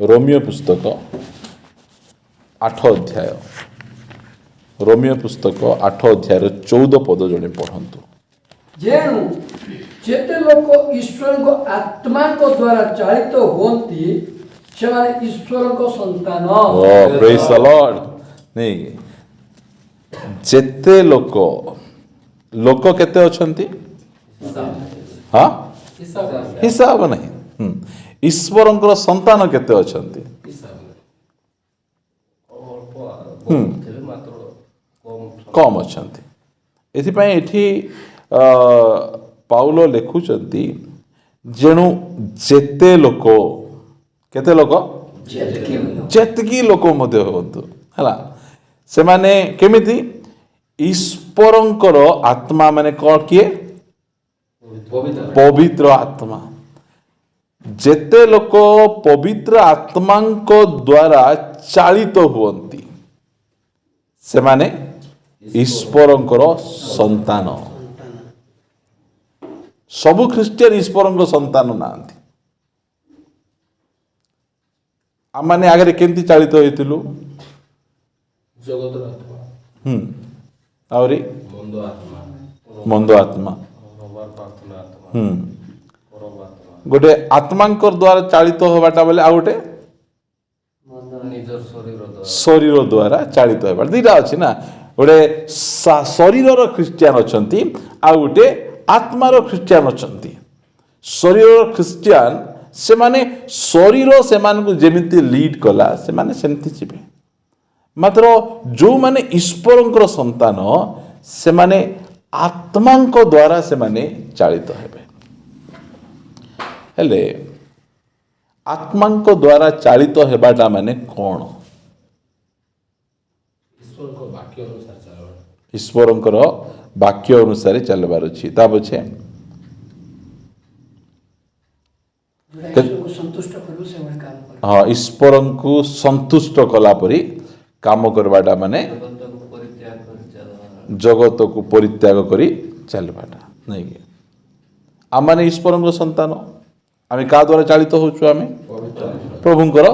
Romeo पुस्तक 8 अध्याय Romeo पुस्तक 8 अध्याय 14 पद जड़े पढ़ंतु। जेणु जेते लोक ईश्वर को आत्मा को द्वारा चालित होती से माने ईश्वर को संतान। Praise the Lord. नहीं जेते लोक लोक केते अछंती हाँ हिसाब नहीं ईश्वरंकर संतान केते अछंती कम अछंती। एथिपाई एठी पाउलो लिखुचंती जेणु जेते लोक केते लोक जेतकी लोक मध्य होतु हला से माने केमिति ईश्वरंकर आत्मा माने कौन किए पवित्र आत्मा जेते लोक पवित्र आत्मा को द्वारा चालित हुअंती से माने ईश्वरंकर संतान। सबु ख्रिस्टियन ईश्वरंकर संतान नांती। आम माने आगे केंती चालित होइतिलु जगतर आत्मा आवरी मंद आत्मा गोटे आत्मांकर द्वारा चालित होबाटा बोले आ गोटे शरीर द्वारा चालित होबा दीटा अछि ना। गोटे शरीर ख्रिस्टियन अछंती आ गोटे आत्मार ख्रिस्टियन अछंती। शरीर ख्रिस्टियन से माने शरीर से मान को जेमिति लीड कला से माने सेमति जिबे मात्र जो माने ईश्वरंकर संतान से माने आत्मांक द्वारा से माने चालित हेबे। हेले आत्मांक द्वारा चालित हेबाटा माने कोन ईश्वरंकर वाक्य अनुसार चलबार अछि। ता पछे हाँ ईश्वर को संतुष्ट कला परी काम करवाटा माने जगत को परित्याग करी चलवाटा नहीं कि आम माने ईश्वर को संतान आम का द्वारा चालित होचु आम प्रभुंकर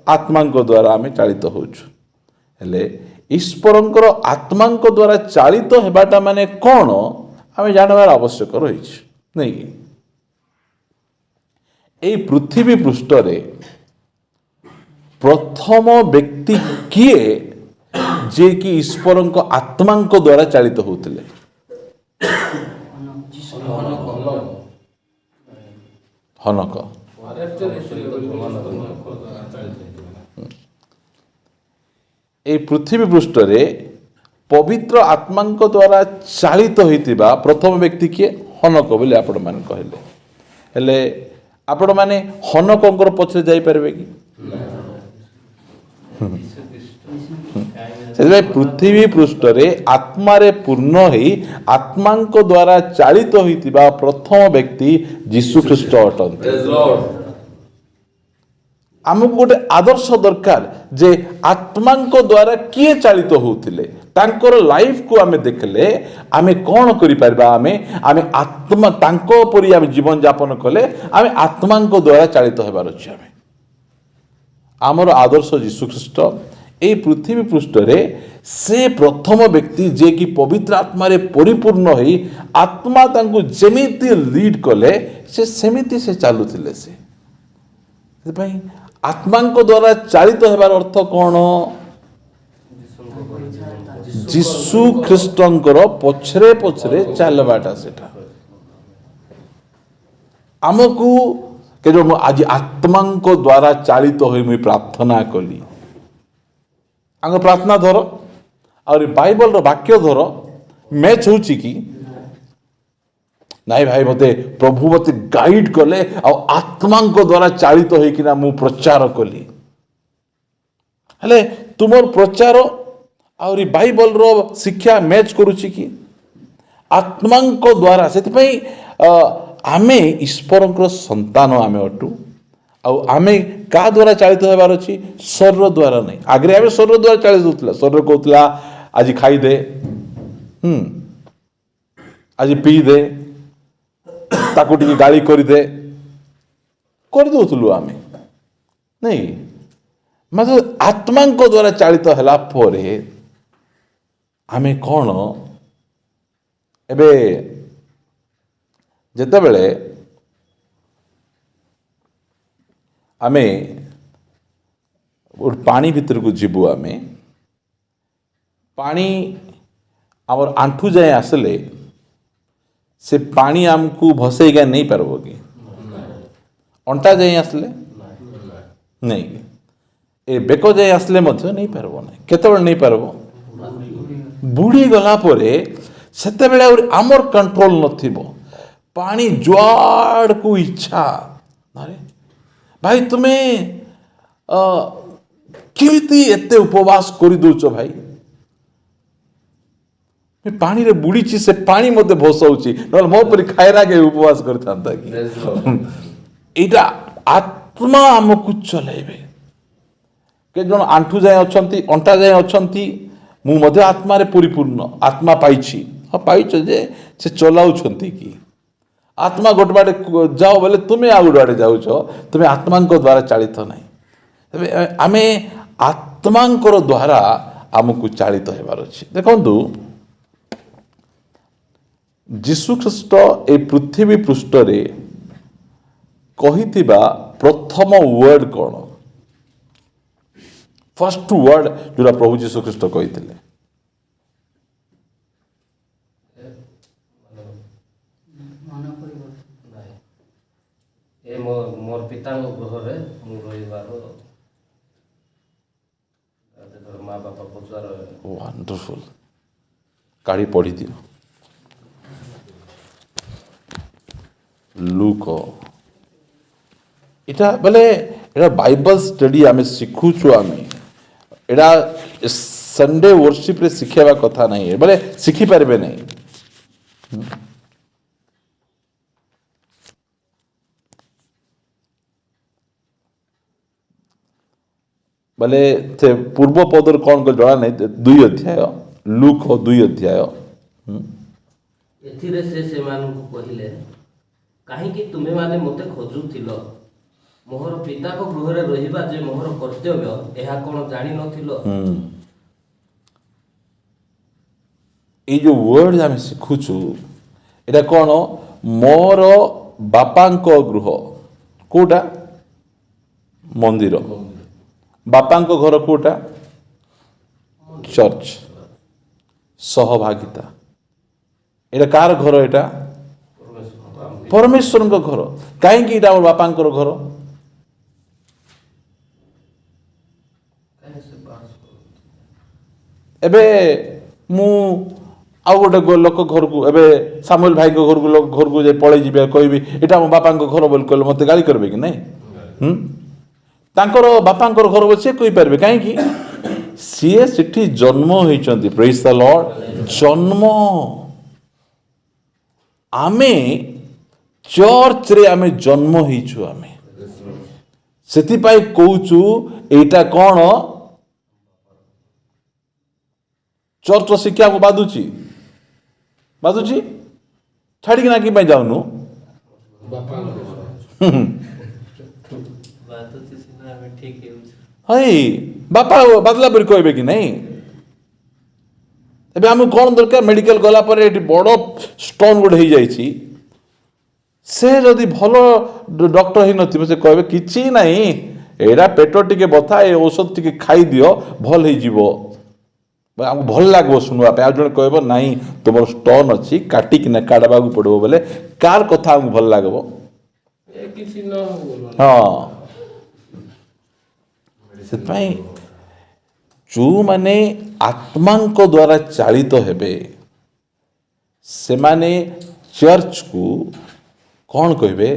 आत्मा द्वारा आम चालित होचु। हेले ईश्वरंकर आत्मा द्वारा चालित हेबाटा माने कौन आम जानवर आवश्यक रही नहीं कि ए पृथ्वी पृष्ठ रे प्रथम व्यक्ति किए जे कि ईश्वर आत्मा द्वारा चालित होते हनक। ए पृथ्वी पृष्ठ रे पवित्र आत्मा द्वारा चालित होइतिबा प्रथम व्यक्ति किए हनक बोले आपण मान कहले। हेले आपण माने हनकंकर पछे जाई परबे कि से पृथ्वी पृष्ठ रे आत्मा रे पूर्ण ही आत्मा द्वारा चालित होइतिबा प्रथम व्यक्ति यीशु ख्रीष्ट अटंती। आमको गोटे आदर्श दरकार जे आत्मा द्वारा किए चालित होउतिले तांकर लाइफ को आमे देखले आमे कौन करि परबा आमे आत्मा तांको परि आमे जीवन यापन कले आमे आत्मा द्वारा चालित हेबार अछि। आमे आमर आदर्श यीशु ख्रीष्ट ए पृथ्वी पृष्ठ रे से प्रथम व्यक्ति जे कि पवित्र आत्मा रे परिपूर्ण होई आत्मा तांको जेमिति लीड कले से सेमिति से चालुथिले से भाई आत्मा द्वारा चालित हेबार अर्थ कौन यीशु ख्रीष्टंकर पछरे पछरे चलबाटा सेटा आमको के जो आज आत्मा द्वारा चालित होई मुई प्रार्थना कली आंग प्रार्थना धर और बाइबल रो वाक्य धर मैच होची कि नाई भाई मते प्रभु मते गाइड कले आ आत्मा द्वारा चालित होई कि ना मु प्रचार कली हेले तुमर प्रचार और बाइबल रो शिक्षा मैच करूची कि आत्मा द्वारा से आमे ईश्वरंकर संतान आमे अटू आमे का द्वारा चालित होबार अछि शरीर द्वारा नहीं। आगे आमे शरीर द्वारा चालित होतला शरीर कहतला आज खाई दे आज पी दे ताकू टिके गाली कर दे कर दउथलु आमे नहीं ମାତ୍ର ଆତ୍ମାଙ୍କ ଦ୍ୱାରା ଚାଳିତ ହେଲା ପରେ ଆମେ କ'ଣ ଏବେ ଯେତେବେଳେ ଆମେ ଗୋଟେ ପାଣି ଭିତରକୁ ଯିବୁ, ଆମେ ପାଣି ଆମର ଆଣ୍ଠୁ ଯାଏଁ ଆସିଲେ ସେ ପାଣି ଆମକୁ ଭସେଇକା ନେଇପାରିବ କି? ଅଣ୍ଟା ଯାଏଁ ଆସିଲେ ନାଇଁ, ଏ ବେକ ଯାଏଁ ଆସିଲେ ମଧ୍ୟ ନେଇପାରିବ ନାହିଁ। କେତେବେଳେ ନେଇପାରିବ? ବୁଡ଼ି ଗଲା ପରେ ସେତେବେଳେ ଆହୁରି ଆମର କଣ୍ଟ୍ରୋଲ ନଥିବ, ପାଣି ଯୁଆଡ଼କୁ ଇଚ୍ଛା। ଆରେ ଭାଇ ତୁମେ କେମିତି ଏତେ ଉପବାସ କରିଦେଉଛ ଭାଇ? ପାଣିରେ ବୁଡ଼ିଛି, ସେ ପାଣି ମୋତେ ଭସଉଛି, ନହେଲେ ମୋ ପରି ଖାଇରାକେ ଉପବାସ କରିଥାନ୍ତା କି? ଏଇଟା ଆତ୍ମା ଆମକୁ ଚଲେଇବେ। କେତେ ଜଣ ଆଣ୍ଠୁ ଯାଏଁ ଅଛନ୍ତି, ଅଣ୍ଟା ଯାଏଁ ଅଛନ୍ତି, ମୁଁ ମଧ୍ୟ ଆତ୍ମାରେ ପରିପୂର୍ଣ୍ଣ, ଆତ୍ମା ପାଇଛି। ହଁ ପାଇଛ ଯେ ସେ ଚଲାଉଛନ୍ତି କି? ଆତ୍ମା ଗୋଟେ ବାଟେ ଯାଅ ବୋଲେ ତୁମେ ଆଉ ଗୋଟେ ବାଟେ ଯାଉଛ, ତୁମେ ଆତ୍ମାଙ୍କ ଦ୍ୱାରା ଚାଳିତ ନାହିଁ। ତେବେ ଆମେ ଆତ୍ମାଙ୍କର ଦ୍ୱାରା ଆମକୁ ଚାଳିତ ହେବାର ଅଛି। ଦେଖନ୍ତୁ, ଯୀଶୁଖ୍ରୀଷ୍ଟ ଏ ପୃଥିବୀ ପୃଷ୍ଠରେ କହିଥିବା ପ୍ରଥମ ୱାର୍ଡ କ'ଣ? ଫାଷ୍ଟ ୱାର୍ଡ ଯୋଉଟା ପ୍ରଭୁ ଯୀଶୁଖ୍ରୀଷ୍ଟ କହିଥିଲେ, ମୋର ପିତାଙ୍କ ଗୃହରେ ମୁଁ ରହିବାର ମା ବାପା ପଚାର। ୱାଣ୍ଡରଫୁଲ, କାଢ଼ି ପଢ଼ିଦିଅ। ଲୁକ, এটা ବୋଲେ এটা ବାଇବଲ ଷ୍ଟଡି ଆମେ ଶିଖୁଛୁ। ଆମେ ଏଇଟା ସଣ୍ଡେ ୱର୍ସିପ୍ରେ ଶିଖାଇବା କଥା ନାହିଁ, ବୋଲେ ଶିଖିପାରିବେ ନାହିଁ। ବୋଲେ ସେ ପୂର୍ବ ପଦରେ କ'ଣ କରି ଜଣା ନାହିଁ। 2 ଅଧ୍ୟାୟ, ଲୁକ 2 ଅଧ୍ୟାୟ। ଏଥିରେ ସେ ସେମାନଙ୍କୁ କହିଲେ, କାହିଁକି ତୁମେମାନେ ମୋତେ ଖୋଜୁଥିଲ? ମୋହର ପିତାଙ୍କ ଗୃହରେ ରହିବା ଯେ ମୋହର କର୍ତ୍ତବ୍ୟ, ଏହା କ'ଣ ଜାଣିନଥିଲ? ଏଇ ଯୋଉ ୱାର୍ଡ ଆମେ ଶିଖୁଛୁ, ଏଇଟା କ'ଣ? ମୋର ବାପାଙ୍କ ଗୃହ କୋଉଟା? ମନ୍ଦିର। ବାପାଙ୍କ ଘର କୋଉଟା? ଚର୍ଚ୍ଚ, ସହଭାଗିତା। ଏଇଟା କାହାର ଘର? ଏଇଟା ପରମେଶ୍ୱରଙ୍କ ଘର। କାହିଁକି ଏଇଟା ଆମର ବାପାଙ୍କର ଘର? ଏବେ ମୁଁ ଆଉ ଗୋଟେ ଲୋକ ଘରକୁ, ଏବେ ସାମୁଏଲ ଭାଇଙ୍କ ଘରକୁ ଯାଇ ପଳେଇ ଯିବେ, କହିବି ଏଇଟା ଆମ ବାପାଙ୍କ ଘର ବୋଲି କହିଲେ ମୋତେ ଗାଳି କରିବେ କି ନାହିଁ? ତାଙ୍କର ବାପାଙ୍କର ଘର ବୋଲି ସିଏ କହିପାରିବେ। କାହିଁକି? ସିଏ ସେଠି ଜନ୍ମ ହେଇଛନ୍ତି। ପ୍ରେଜ୍ ଦ ଲର୍ଡ। ଜନ୍ମ। ଆମେ ଚର୍ଚ୍ଚରେ ଆମେ ଜନ୍ମ ହେଇଛୁ। ଆମେ ସେଥିପାଇଁ କହୁଛୁ ଏଇଟା କ'ଣ? ଚର୍ଚ୍ଚ ଶିକ୍ଷାକୁ ବାଧୁଛି, ବାଧୁଛି। ଛାଡ଼ିକିନା କି ପାଇଁ ଯାଉନୁ? ହଇ ବାପା ବାଦଲା ପରି କହିବେ କି ନାହିଁ? ଏବେ ଆମକୁ କ'ଣ ଦରକାର? ମେଡ଼ିକାଲ ଗଲା ପରେ ଏଠି ବଡ଼ ଷ୍ଟୋନ୍ ଗୋଟେ ହେଇଯାଇଛି, ସେ ଯଦି ଭଲ ଡକ୍ଟର ହେଇନଥିବ, ସେ କହିବେ କିଛି ନାହିଁ, ଏଇଟା ପେଟ ଟିକେ ବଥା, ଏ ଔଷଧ ଟିକେ ଖାଇଦିଅ, ଭଲ ହେଇଯିବ। ଆମକୁ ଭଲ ଲାଗିବ ଶୁଣିବା ପାଇଁ। ଆଉ ଜଣେ କହିବ ନାହିଁ ତୁମର ଷ୍ଟୋନ୍ ଅଛି, କାଟିକିନା କାଢ଼ବାକୁ ପଡ଼ିବ, ବୋଲେ କାହାର କଥା ଆମକୁ ଭଲ ଲାଗିବ? ହଁ, ସେଥିପାଇଁ ଯେଉଁମାନେ ଆତ୍ମାଙ୍କ ଦ୍ୱାରା ଚାଳିତ ହେବେ, ସେମାନେ ଚର୍ଚ୍ଚକୁ କ'ଣ କହିବେ?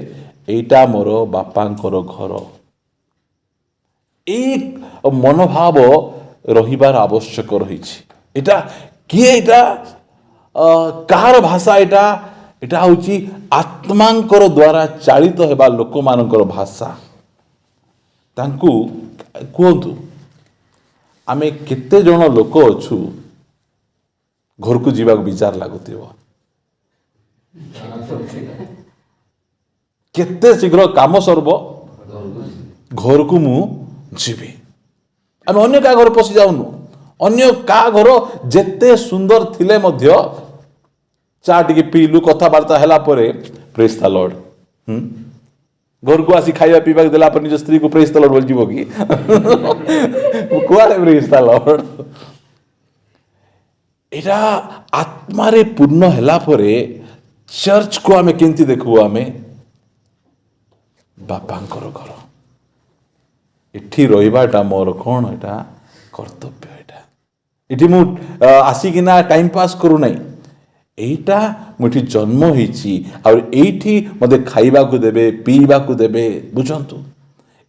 ଏଇଟା ମୋର ବାପାଙ୍କର ଘର। ଏଇ ମନୋଭାବ ରହିବାର ଆବଶ୍ୟକ ରହିଛି। ଏଇଟା କିଏ? ଏଇଟା କାହାର ଭାଷା? ଏଇଟା ଏଇଟା ହେଉଛି ଆତ୍ମାଙ୍କର ଦ୍ୱାରା ଚାଳିତ ହେବା ଲୋକମାନଙ୍କର ଭାଷା। ତାଙ୍କୁ କୁହନ୍ତୁ, ଆମେ କେତେ ଜଣ ଲୋକ ଅଛୁ ଘରକୁ ଯିବାକୁ ବିଜାର ଲାଗୁଥିବ, କେତେ ଶୀଘ୍ର କାମ ସରିବ, ଘରକୁ ମୁଁ ଯିବି। ଆମେ ଅନ୍ୟ କାହା ଘରେ ପଶି ଯାଉନୁ। ଅନ୍ୟ କାହା ଘର ଯେତେ ସୁନ୍ଦର ଥିଲେ ମଧ୍ୟ ଚା ଟିକେ ପିଇଲୁ, କଥାବାର୍ତ୍ତା ହେଲା ପରେ ପ୍ରେଜ୍ ଦ ଲର୍ଡ, ଘରକୁ ଆସି ଖାଇବା ପିଇବାକୁ ଦେଲା ପରେ ନିଜ ସ୍ତ୍ରୀକୁ ପ୍ରେଜ୍ ଦ ଲର୍ଡ ବୋଲି ଯିବ କି? କୁଆଡ଼େ ପ୍ରେଜ୍ ଦ ଲର୍ଡ? ଏଇଟା ଆତ୍ମାରେ ପୂର୍ଣ୍ଣ ହେଲା ପରେ ଚର୍ଚ୍ଚକୁ ଆମେ କେମିତି ଦେଖିବୁ? ଆମେ ବାପାଙ୍କର ଘର। ଏଠି ରହିବାଟା ମୋର କ'ଣ? ଏଇଟା କର୍ତ୍ତବ୍ୟ। ଏଠି ମୁଁ ଆସିକିନା ଟାଇମ୍ ପାସ୍ କରୁନାହିଁ। ଏଇଟା ମୁଁ ଏଠି ଜନ୍ମ ହେଇଛି, ଆଉ ଏଇଠି ମୋତେ ଖାଇବାକୁ ଦେବେ, ପିଇବାକୁ ଦେବେ। ବୁଝନ୍ତୁ,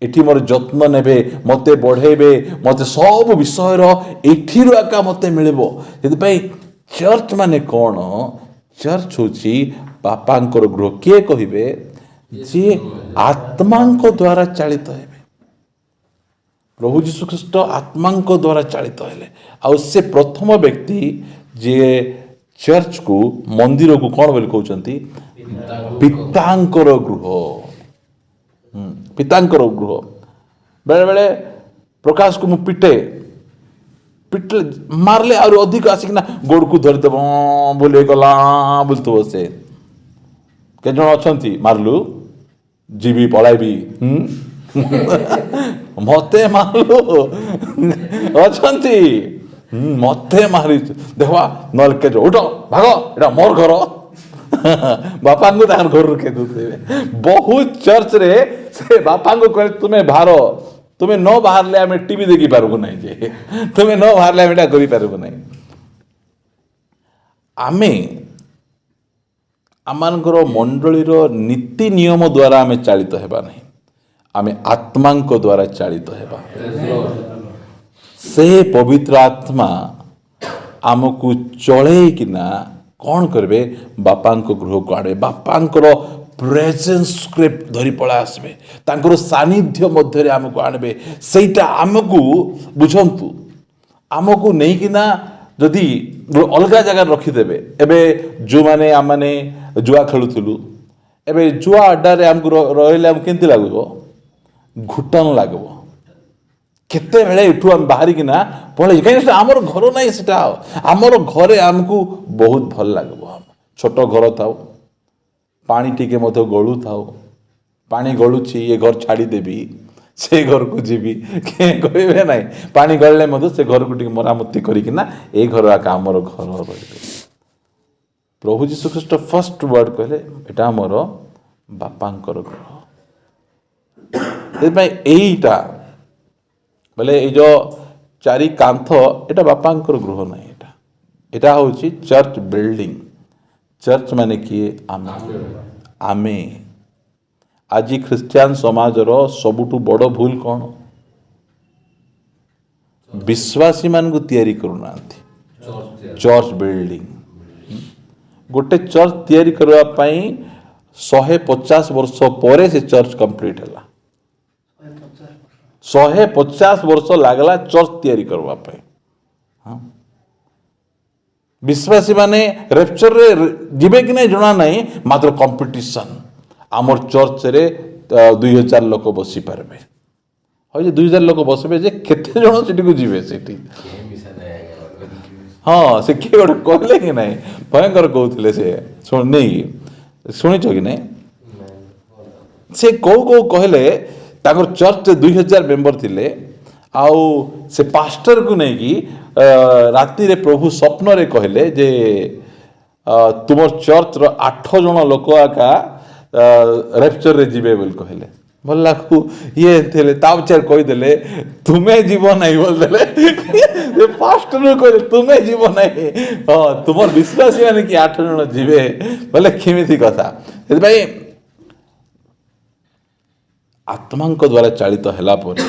ଏଠି ମୋର ଯତ୍ନ ନେବେ, ମୋତେ ବଢ଼େଇବେ, ମୋତେ ସବୁ ବିଷୟର ଏଠିରୁ ଏକା ମୋତେ ମିଳିବ। ସେଥିପାଇଁ ଚର୍ଚ୍ଚ ମାନେ କ'ଣ? ଚର୍ଚ୍ଚ ହେଉଛି ବାପାଙ୍କର ଗୃହ। କିଏ କହିବେ? ଯିଏ ଆତ୍ମାଙ୍କ ଦ୍ୱାରା ଚାଳିତ ହେବେ। ପ୍ରଭୁ ଯୀଶୁ ଖ୍ରୀଷ୍ଟ ଆତ୍ମାଙ୍କ ଦ୍ୱାରା ଚାଳିତ ହେଲେ। ଆଉ ସେ ପ୍ରଥମ ବ୍ୟକ୍ତି ଯିଏ ଚର୍ଚ୍ଚକୁ, ମନ୍ଦିରକୁ କ'ଣ ବୋଲି କହୁଛନ୍ତି? ପିତାଙ୍କର ଗୃହ। ପିତାଙ୍କର ଗୃହ। ବେଳେବେଳେ ପ୍ରକାଶକୁ ମୁଁ ପିଟେ ମାରିଲେ ଆହୁରି ଅଧିକ ଆସିକିନା ଗୋଡ଼କୁ ଧରିଦେବ ବୋଲି ଗଲା ବୁଲୁଥିବ। ସେ କେତେ ଜଣ ଅଛନ୍ତି? ମାରିଲୁ, ଯିବି, ପଳାଇବି, ମତେ ମାରିଲୁ ଅଛନ୍ତି, ମତେ ମାରିଛୁ, ଦେଖ ନହେଲେ କେତେ ଉଠ ଭାଗ, ଏଇଟା ମୋର ଘର। ବାପାଙ୍କୁ ତାଙ୍କର ଘରରୁ ଖେଦୁଥିବେ। ବହୁତ ଚର୍ଚ୍ଚରେ ସେ ବାପାଙ୍କୁ କହେ ତୁମେ ବାହାର, ତୁମେ ନ ବାହାରିଲେ ଆମେ ଟିଭି ଦେଖିପାରିବୁ ନାହିଁ, ଯେ ତୁମେ ନ ବାହାରିଲେ ଆମେ ଏଇଟା କରିପାରିବୁ ନାହିଁ। ଆମେ ଆମମାନଙ୍କର ମଣ୍ଡଳୀର ନୀତି ନିୟମ ଦ୍ୱାରା ଆମେ ଚାଳିତ ହେବା ନାହିଁ, ଆମେ ଆତ୍ମାଙ୍କ ଦ୍ୱାରା ଚାଳିତ ହେବା। ସେ ପବିତ୍ର ଆତ୍ମା ଆମକୁ ଚଳେଇକିନା କ'ଣ କରିବେ? ବାପାଙ୍କ ଗୃହକୁ ଆଣିବେ। ବାପାଙ୍କର ପ୍ରେଜେନ୍ସରେ ଧରି ପଳାଇ ଆସିବେ। ତାଙ୍କର ସାନ୍ନିଧ୍ୟ ମଧ୍ୟରେ ଆମକୁ ଆଣିବେ। ସେଇଟା ଆମକୁ, ବୁଝନ୍ତୁ, ଆମକୁ ନେଇକିନା ଯଦି ଅଲଗା ଜାଗାରେ ରଖିଦେବେ, ଏବେ ଯେଉଁମାନେ ଆମମାନେ ଜୁଆ ଖେଳୁଥିଲୁ, ଏବେ ଜୁଆ ଆଡ୍ଡାରେ ଆମକୁ ରହିଲେ ଆମକୁ କେମିତି ଲାଗିବ? ଘୁଟନ ଲାଗିବ। କେତେବେଳେ ଏଠୁ ଆମେ ବାହାରିକିନା ପଳେଇ, କାହିଁକି ଆମର ଘର ନାହିଁ ସେଟା। ଆମର ଘରେ ଆମକୁ ବହୁତ ଭଲ ଲାଗିବ। ଛୋଟ ଘର ଥାଉ, ପାଣି ଟିକେ ମଧ୍ୟ ଗଳୁଥାଉ, ପାଣି ଗଳୁଛି, ଏ ଘର ଛାଡ଼ିଦେବି, ସେ ଘରକୁ ଯିବି, କିଏ କହିବେ ନାହିଁ? ପାଣି ଗଳିଲେ ମଧ୍ୟ ସେ ଘରକୁ ଟିକେ ମରାମତି କରିକିନା ଏ ଘର ଆକା ଆମର ଘର ରହିବେ। ପ୍ରଭୁ ଯୀଶୁ ଖ୍ରୀଷ୍ଟ ଫାର୍ଷ୍ଟ ୱାର୍ଡ କହିଲେ ଏଇଟା ଆମର ବାପାଙ୍କର ଗୃହ। ସେଥିପାଇଁ ଏଇଟା ବୋଲେ ଏଇ ଯେଉଁ ଚାରି କାନ୍ଥ, ଏଇଟା ବାପାଙ୍କର ଗୃହ ନାହିଁ। ଏଇଟା ହେଉଛି ଚର୍ଚ୍ଚ ବିଲ୍ଡିଂ। ଚର୍ଚ୍ଚ ମାନେ କିଏ? ଆମେ। ଆଜି ଖ୍ରୀଷ୍ଟିଆନ ସମାଜର ସବୁଠୁ ବଡ଼ ଭୁଲ କ'ଣ? ବିଶ୍ୱାସୀମାନଙ୍କୁ ତିଆରି କରୁନାହାନ୍ତି ଚର୍ଚ୍ଚ ବିଲ୍ଡିଂ। ଗୋଟେ ଚର୍ଚ୍ଚ ତିଆରି କରିବା ପାଇଁ 150 ବର୍ଷ ପରେ ସେ ଚର୍ଚ୍ଚ କମ୍ପ୍ଲିଟ୍ ହେଲା। 150 ବର୍ଷ ଲାଗିଲା ଚର୍ଚ୍ଚ ତିଆରି କରିବା ପାଇଁ। ବିଶ୍ୱାସୀ ମାନେ ରେପ୍ଚରରେ ଯିବେ କି ନାହିଁ ଜଣା ନାହିଁ, ମାତ୍ର କମ୍ପିଟିସନ୍। ଆମର ଚର୍ଚ୍ଚରେ 2000 ଲୋକ ବସିପାରିବେ। ହଁ ଯେ 2000 ଲୋକ ବସିବେ, ଯେ କେତେ ଜଣ ସେଠିକୁ ଯିବେ? ସେଠି ହଁ, ସେ କିଏ ଗୋଟେ କହିଲେ କି ନାହିଁ, ଭୟଙ୍କର କହୁଥିଲେ। ସେ ନେଇକି ଶୁଣିଛ କି ନାହିଁ? ସେ କୋଉ କହିଲେ ତାଙ୍କର ଚର୍ଚ୍ଚରେ 2000 ମେମ୍ବର ଥିଲେ। ଆଉ ସେ ପାଷ୍ଟରକୁ ନେଇକି ରାତିରେ ପ୍ରଭୁ ସ୍ୱପ୍ନରେ କହିଲେ ଯେ ତୁମର ଚର୍ଚ୍ଚର 8 ଜଣ ଲୋକ ଆକା ରେପ୍ଚରରେ ଯିବେ ବୋଲି କହିଲେ। ଭଲକୁ ଇଏ ଥିଲେ, ତା ପଛରେ କହିଦେଲେ ତୁମେ ଯିବ ନାହିଁ ବୋଲିଦେଲେ। ପାଷ୍ଟରକୁ କହିଲେ ତୁମେ ଯିବ ନାହିଁ, ହଁ ତୁମର ବିଶ୍ୱାସୀ ମାନେ କି 8 ଜଣ ଯିବେ ବୋଲେ କେମିତି କଥା? ସେଥିପାଇଁ ଆତ୍ମାଙ୍କ ଦ୍ୱାରା ଚାଳିତ ହେଲା ପରେ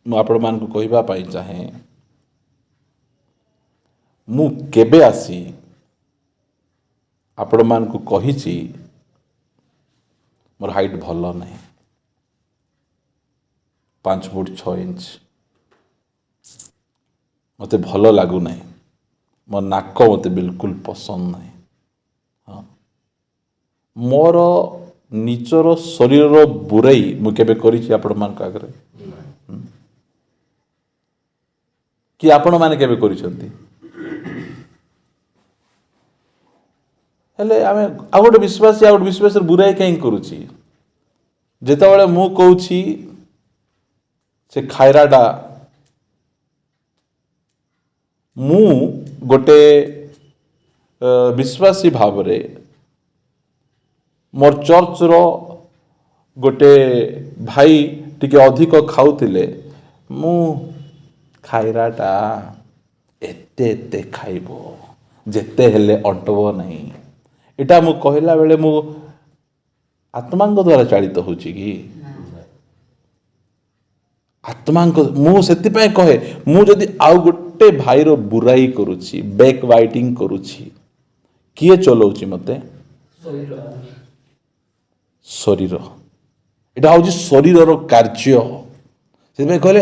ମୁଁ ଆପଣମାନଙ୍କୁ କହିବା ପାଇଁ ଚାହେଁ, ମୁଁ କେବେ ଆସି ଆପଣମାନଙ୍କୁ କହିଛି ମୋର ହାଇଟ୍ ଭଲ ନାହିଁ, 5 ଫୁଟ 6 ଇଞ୍ଚ, ମୋତେ ଭଲ ଲାଗୁନାହିଁ, ମୋ ନାକ ମୋତେ ବିଲକୁଲ ପସନ୍ଦ ନାହିଁ। ହଁ, ମୋର ନିଜର ଶରୀରର ବୁରାଇ ମୁଁ କେବେ କରିଛି ଆପଣମାନଙ୍କ ଆଗରେ? कि आपण माने केबे करिसंती हेले आमे आ गोटे विश्वास बुराई कहीं करुची जेतेबेले मु कहूची से खायराटा मु गोटे विश्वासी भाव रे मोर चर्च रो गोटे भाई टिके अधिक खाउतिले मु खायराटा एते एते खाइबो जेते हेले अंटबो नहीं एटा मु कहला बेले मु आत्मांग द्वारा चालित होची कि आत्मांग मु सेति पय कहे मु जदि आउ गोटे भाई रो बुराई करूची बैक वाइटिंग करूची किए चलाउची मते शरीर एटा हूँ शरीर कार्य से कहले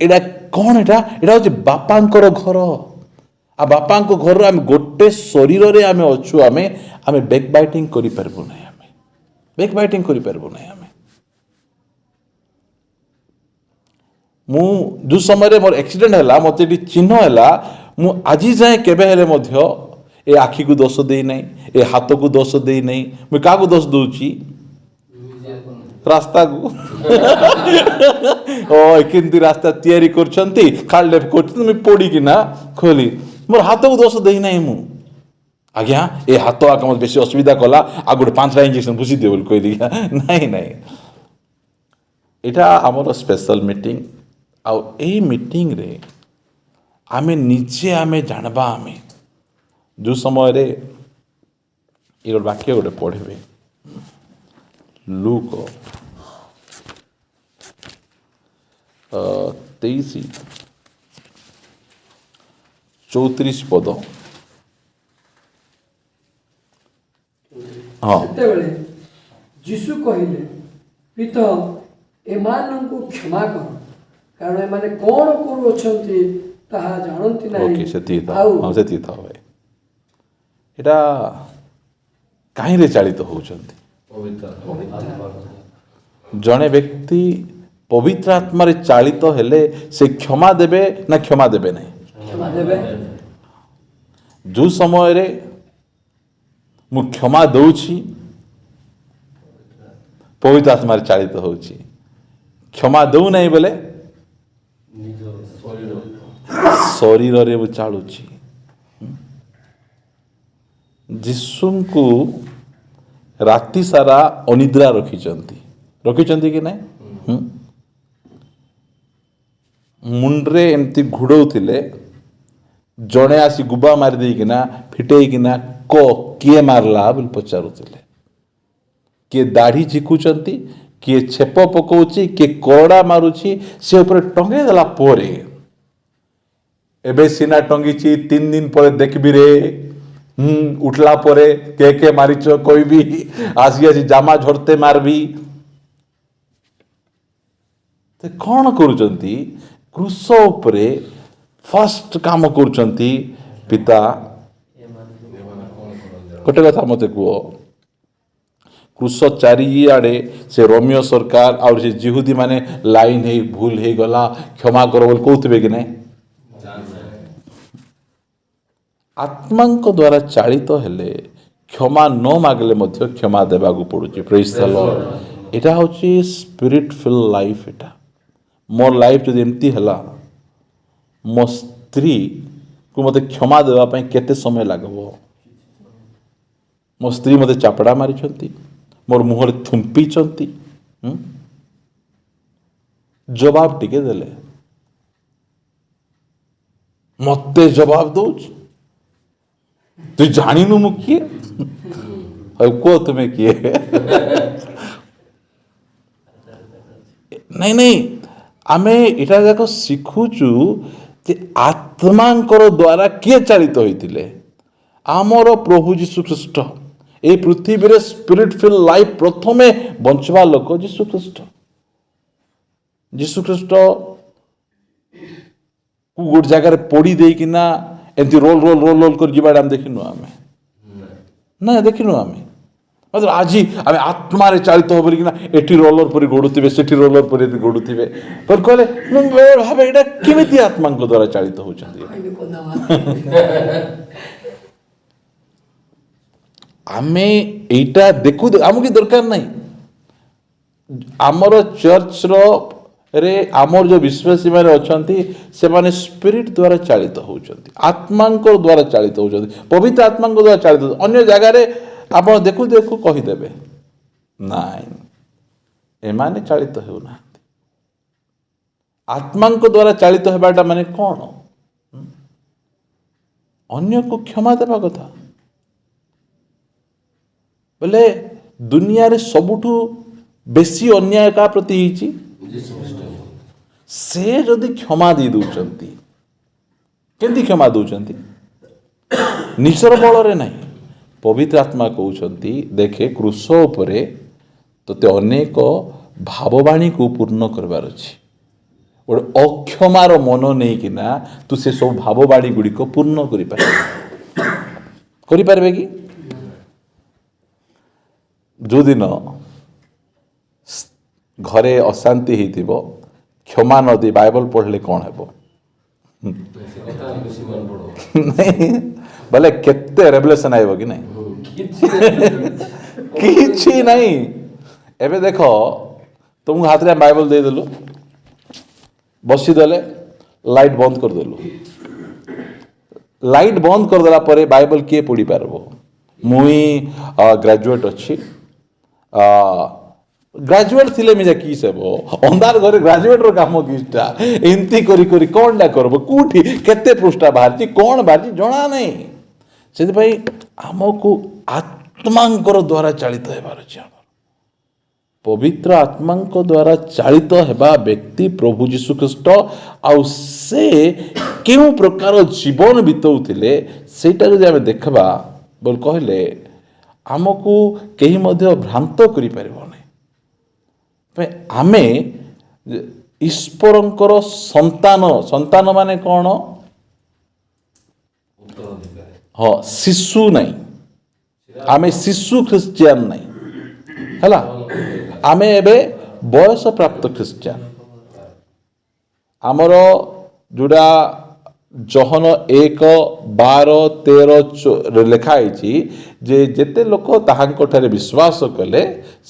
एटा कौन एटा हूँ बापांकर घर आ बापांक घर आम गोटे शरीर रे आमे अच्छु आमे आमे बैक बाइटिंग करि परबो नै आमे बैक बाइटिंग करि परबो नै आमे मु जो समय रे मोर एक्सीडेंट हला मते टी चिन्ह हला मु आजी जाए केबे हेले मध्य ए आखी को दोष देई नै ए हाथ को दोष देई नै मु का को दोष दोची रास्ता को ओ किंतु रास्ता तैयारी करछंती खाल करछंती मैं पड़ी कि ना खोली मोर हाथ को दोष देई नै मु आज्ञा ए हाथ आका मत बेसी असुविधा कला आ गोटे 5टा इंजेक्शन भुसी दे बोल कहली नहीं नहीं एटा हमर special meeting uh a meeting रे आमे निजे आमे जानबा आमे जो समय रे ए वाक्य गोटे पढ़बे लूक 23:34 पद हाँ ସେତେବେଳେ ଯୀଶୁ କହିଲେ ପିତା ଏମାନଙ୍କୁ କ୍ଷମା କର କାରଣ ଏମାନେ କଣ କରୁଅଛନ୍ତି ତାହା ଜାଣନ୍ତି ओके ନାହିଁ सेती था ଆଉ हाँ सेती था भाई एटा काहे रे चालित होउछंती जड़े व्यक्ति पवित्र आत्मा रे चालित हेले से क्षमा देबे ना क्षमा देबे नहीं କ୍ଷମା ଦେବେ जो समय रे मु क्षमा दउछि पवित्र आत्मा रे चालित होउछि क्षमा दउ नहीं बोले शरीर रे मु चालुछि यीशु राति सारा अनिद्रा रखिचंती कि नहीं मुंडरे एमती घुड़ौथिले जड़े आसी गुबा मारी देकिना फिटेकिना को किए मारला बोल पचारुथिले किए दाढ़ी झिकुचंती किए छेप पकाउची किए कोड़ा मारुची से ऊपर टंगे देला पोरे एबे सीना टंगीची 3 दिन पर देखबी रे उठला परे के मारिच कोई भी आसी आसी जामा झड़ते मारबी ते कौन करुचंती क्रूस उपरे फर्स्ट काम करुचंती पिता गोटे कथा मते कुओ क्रूस चारिआडे से रोमियो सरकार और से जिहुदी माने लाइन हे भूल हे गला क्षमा करो बोल कहउतबे कि नहीं आत्मांक द्वारा चालित हेले क्षमा न मागले मध्य क्षमा देबा को पड़ुची प्रेज द लॉर्ड एटा होची स्पिरिट फिल लाइफ एटा मोर लाइफ जदि एमती हला मो स्त्री को मते क्षमा देबा पई केते समय लागबो मो स्त्री मते चापड़ा मारी छंती मोर मुहर थुंपी छंती जवाब टिके देले मते जवाब दोच तु जानिनु मु किए को तुम्हें किए नहीं नहीं आमे इटा जाक शिखुचु जे आत्मांकर द्वारा किए चालित होइतिले आमर प्रभु जीशु ख्रीष्ट ए पृथ्वी रे स्पिरिट फिल लाइफ प्रथमे बंचवा लोक जीशु ख्रीष्ट गोटे जगार पड़ी देकिना एमती रोल रोल रोल रोल कर जीवा आम देखिनु आमे ना देखिनु आमे ମାତ୍ର ଆଜି ଆମେ ଆତ୍ମାରେ ଚାଳିତ ହବ ବୋଲିକିନା ଏଠି ରୋଲର ପରି ଗୋଡ଼ୁଥିବେ ସେଠି ରୋଲର ପରି ଗୋଡ଼ୁଥିବେ କହିଲେ ଭାବେ ଏଇଟା କେମିତି ଆତ୍ମାଙ୍କ ଦ୍ୱାରା ଚାଳିତ ହଉଛନ୍ତି? ଆମେ ଏଇଟା ଦେଖୁ ଆମକୁ ଦରକାର ନାହିଁ। ଆମର ଚର୍ଚ୍ଚର ଆମର ଯେଉଁ ବିଶ୍ୱାସୀ ମାନେ ଅଛନ୍ତି ସେମାନେ ସ୍ପିରିଟ୍ ଦ୍ୱାରା ଚାଳିତ ହେଉଛନ୍ତି, ଆତ୍ମାଙ୍କ ଦ୍ୱାରା ଚାଳିତ ହେଉଛନ୍ତି, ପବିତ୍ର ଆତ୍ମାଙ୍କ ଦ୍ୱାରା ଚାଳିତ। ଅନ୍ୟ ଜାଗାରେ ଆପଣ ଦେଖୁ ଦେଖୁ କହିଦେବେ ନାଇଁ ଏମାନେ ଚାଳିତ ହେଉନାହାନ୍ତି। ଆତ୍ମାଙ୍କ ଦ୍ୱାରା ଚାଳିତ ହେବାଟା ମାନେ କ'ଣ? ଅନ୍ୟକୁ କ୍ଷମା ଦେବା କଥା। ବୋଲେ ଦୁନିଆରେ ସବୁଠୁ ବେଶୀ ଅନ୍ୟାୟ କାହା ପ୍ରତି ହେଇଛି? ସେ ଯଦି କ୍ଷମା ଦେଇ ଦେଉଛନ୍ତି, କେମିତି କ୍ଷମା ଦେଉଛନ୍ତି? ନିଜର ବଳରେ ନାହିଁ। ପବିତ୍ର ଆତ୍ମା କହୁଛନ୍ତି ଦେଖେ କ୍ରୁଶ ଉପରେ ତୋତେ ଅନେକ ଭାବବାଣୀକୁ ପୂର୍ଣ୍ଣ କରିବାର ଅଛି। ଗୋଟେ ଅକ୍ଷମାର ମନ ନେଇକିନା ତୁ ସେ ସବୁ ଭାବବାଣୀ ଗୁଡ଼ିକ ପୂର୍ଣ୍ଣ କରିପାରିବେ କି? ଯେଉଁଦିନ ଘରେ ଅଶାନ୍ତି ହେଇଥିବ କ୍ଷମା ନ ଦେଇ ବାଇବଲ ପଢ଼ିଲେ କ'ଣ ହେବ? ନାଇଁ ବୋଲେ କେତେ ରେଭଲେସନ ଆଇବ କି ନାଇଁ? କିଛି ନାହିଁ। ଏବେ ଦେଖ ତୁମକୁ ହାତରେ ବାଇବଲ ଦେଇଦେଲୁ, ବସିଦେଲେ, ଲାଇଟ୍ ବନ୍ଦ କରିଦେଲୁ। ଲାଇଟ୍ ବନ୍ଦ କରିଦେଲା ପରେ ବାଇବଲ କିଏ ପଢ଼ିପାରିବ? ମୁଇଁ ଗ୍ରାଜୁଏଟ୍ ଅଛି, ଗ୍ରାଜୁଏଟ୍ ଥିଲେ ମିଜା କିସ୍ ହେବ? ଅନ୍ଧାର ଘରେ ଗ୍ରାଜୁଏଟ୍ର କାମ କିସଟା? ଏମିତି କରି କରି କ'ଣଟା କରିବ? କେଉଁଠି କେତେ ପୃଷ୍ଠା ବାହାରିଛି, କ'ଣ ବାହାରିଛି ଜଣା ନାହିଁ। ସେଥିପାଇଁ ଆମକୁ ଆତ୍ମାଙ୍କର ଦ୍ୱାରା ଚାଳିତ ହେବାର ଅଛି। ଆମର ପବିତ୍ର ଆତ୍ମାଙ୍କ ଦ୍ୱାରା ଚାଳିତ ହେବା ବ୍ୟକ୍ତି ପ୍ରଭୁ ଯୀଶୁଖ୍ରୀଷ୍ଟ। ଆଉ ସେ କେଉଁ ପ୍ରକାର ଜୀବନ ବିତାଉଥିଲେ ସେଇଟା ଯଦି ଆମେ ଦେଖିବା ବୋଲି କହିଲେ ଆମକୁ କେହି ମଧ୍ୟ ଭ୍ରାନ୍ତ କରିପାରିବ ନାହିଁ। ଆମେ ଈଶ୍ୱରଙ୍କର ସନ୍ତାନ ମାନେ କ'ଣ? ହଁ, ଶିଶୁ ନାହିଁ। ଆମେ ଶିଶୁ ଖ୍ରୀଷ୍ଟିଆନ ନାହିଁ ହେଲା। ଆମେ ଏବେ ବୟସ ପ୍ରାପ୍ତ ଖ୍ରୀଷ୍ଟିଆନ। ଆମର ଯୋଉଟା ଜହନ 1:12-13 ଲେଖା ହେଇଛି ଯେ ଯେତେ ଲୋକ ତାହାଙ୍କ ଠାରେ ବିଶ୍ୱାସ କଲେ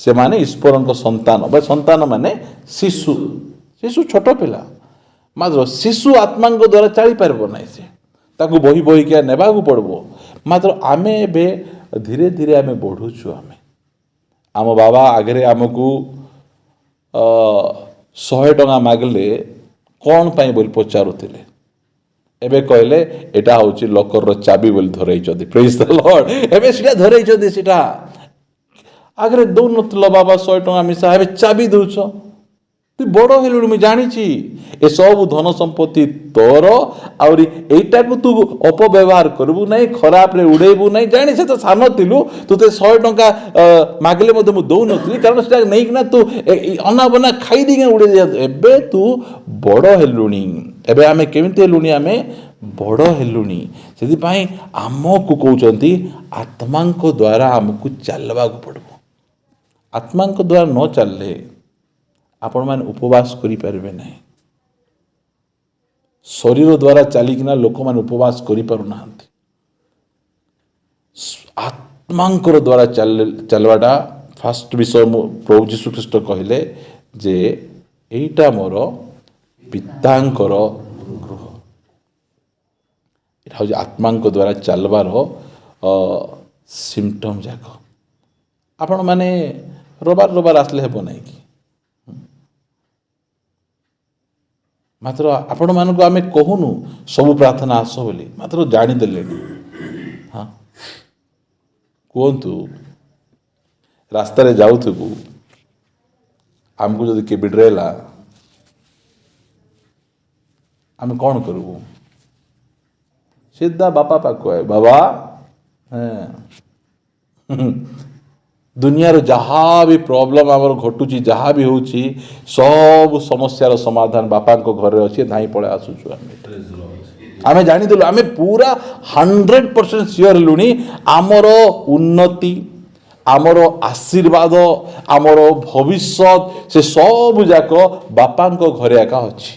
ସେମାନେ ଈଶ୍ୱରଙ୍କ ସନ୍ତାନ ବା ସନ୍ତାନ ମାନେ ଶିଶୁ ଛୋଟ ପିଲା। ମାତ୍ର ଶିଶୁ ଆତ୍ମାଙ୍କ ଦ୍ୱାରା ଚାଲିପାରିବ ନାହିଁ। ସେ ତାକୁ ବହି ବହିକିଆ ନେବାକୁ ପଡ଼ିବ। ମାତ୍ର ଆମେ ଏବେ ଧୀରେ ଧୀରେ ଆମେ ବଢ଼ୁଛୁ। ଆମ ବାବା ଆଗରେ ଆମକୁ 100 ଟଙ୍କା ମାଗିଲେ କ'ଣ ପାଇଁ ବୋଲି ପଚାରୁଥିଲେ। ଏବେ କହିଲେ ଏଇଟା ହେଉଛି ଲକରର ଚାବି ବୋଲି ଧରେଇଛନ୍ତି। ପ୍ରେଜ୍ ଦ ଲର୍ଡ। ଏବେ ସେଟା ଧରେଇଛନ୍ତି। ସେଟା ଆଗରେ ଦଉନଥିଲ ବାବା 100 ଟଙ୍କା ମିଶା, ଏବେ ଚାବି ଦଉଛ। তুই বড় হেলুনি মুই জানিছি এসবু ধন সম্পত্তি তোর আউরি এইটাকু তু অপব্যবহার করবু নাই, খরাপরে উড়াইবু নাই। জানি সে তো সান থিলু, তোতে 100 টঙ্কা মাগলে মধ্যে মু দৌনথিলি কারণ সেটা নেইকিনা তু অনাবনা খাই দিয়ে উড়াই দিয়া। এবে তু বড় হেলুনি। এবে আমি কেমিতি হেলুনি? আমি বড় হেলুনি। সেদিপাই আমকু কହୁଛନ୍ତି আত্মাঙ্ক দ্বারা আমকু চালবাকু পড়ব। আত্মাঙ্ক দ্বারা ন চাললে ଆପଣମାନେ ଉପବାସ କରିପାରିବେ ନାହିଁ। ଶରୀର ଦ୍ୱାରା ଚାଲିକିନା ଲୋକମାନେ ଉପବାସ କରିପାରୁନାହାନ୍ତି। ଆତ୍ମାଙ୍କର ଦ୍ୱାରା ଚାଲିବାଟା ଫାଷ୍ଟ ବିଷୟ ପ୍ରଭୁ ଯୀଶୁଖ୍ରୀଷ୍ଟ କହିଲେ ଯେ ଏଇଟା ମୋର ପିତାଙ୍କର ଗୃହ। ଏଇଟା ହେଉଛି ଆତ୍ମାଙ୍କ ଦ୍ୱାରା ଚାଲିବାର ସିମ୍ପଟମ୍ ଯାକ। ଆପଣମାନେ ରବାର ଆସିଲେ ହେବ ନାହିଁ କି? ମାତ୍ର ଆପଣମାନଙ୍କୁ ଆମେ କହୁନୁ ସବୁ ପ୍ରାର୍ଥନା ଆସ ବୋଲି, ମାତ୍ର ଜାଣିଦେଲେଣି। ହଁ, କୁହନ୍ତୁ ରାସ୍ତାରେ ଯାଉଥିବୁ, ଆମକୁ ଯଦି କିଏ ବିଡ୍ରେଇଲା ଆମେ କ'ଣ କରିବୁ? ସିଧା ବାପା ପାଖକୁ ଆଏ, ବାବା ଦୁନିଆର ଯାହା ବି ପ୍ରୋବ୍ଲେମ୍ ଆମର ଘଟୁଛି, ଯାହା ବି ହେଉଛି, ସବୁ ସମସ୍ୟାର ସମାଧାନ ବାପାଙ୍କ ଘରେ ଅଛି। ଧାଇଁ ପଳେଇ ଆସୁଛୁ। ଆମେ ଜାଣିଦେଲୁ, ଆମେ ପୁରା 100% ସିଓର ହେଲୁଣି ଆମର ଉନ୍ନତି, ଆମର ଆଶୀର୍ବାଦ ଆମର ଭବିଷ୍ୟତ ସେ ସବୁ ଯାକ ବାପାଙ୍କ ଘରେ ଏକା ଅଛି।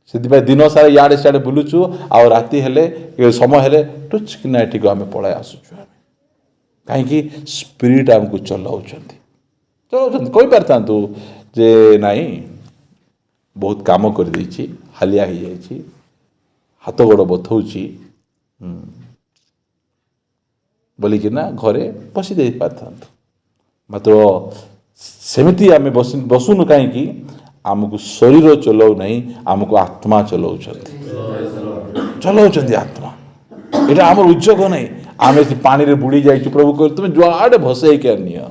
ସେଥିପାଇଁ ଦିନ ସାରା ଇଆଡ଼େ ସିଆଡ଼େ ବୁଲୁଛୁ ଆଉ ରାତି ହେଲେ ସମୟ ହେଲେ ଟୁଚ୍ କିନା ଏଠିକୁ ଆମେ ପଳାଇ ଆସୁଛୁ। ଆମେ କାହିଁକି ସ୍ପିରିଟ୍ ଆମକୁ ଚଲାଉଛନ୍ତି କହିପାରିଥାନ୍ତୁ ଯେ ନାଇଁ ବହୁତ କାମ କରିଦେଇଛି, ହାଲିଆ ହେଇଯାଇଛି, ହାତ ଗୋଡ଼ ବଥଉଛି ବୋଲିକିନା ଘରେ ବସି ଦେଇ ପାରିଥାନ୍ତୁ। ମାତ୍ର ସେମିତି ଆମେ ବସୁନୁ କାହିଁକି? ଆମକୁ ଶରୀର ଚଲାଉ ନାହିଁ, ଆମକୁ ଆତ୍ମା ଚଲାଉଛନ୍ତି ଆତ୍ମା। ଏଇଟା ଆମର ଉଦ୍ଯୋଗ ନାହିଁ। ଆମେ ପାଣିରେ ବୁଡ଼ି ଯାଇଛୁ, ପ୍ରଭୁ କହି ତୁମେ ଯୁଆଡ଼େ ଭସେଇକି ନିଅ,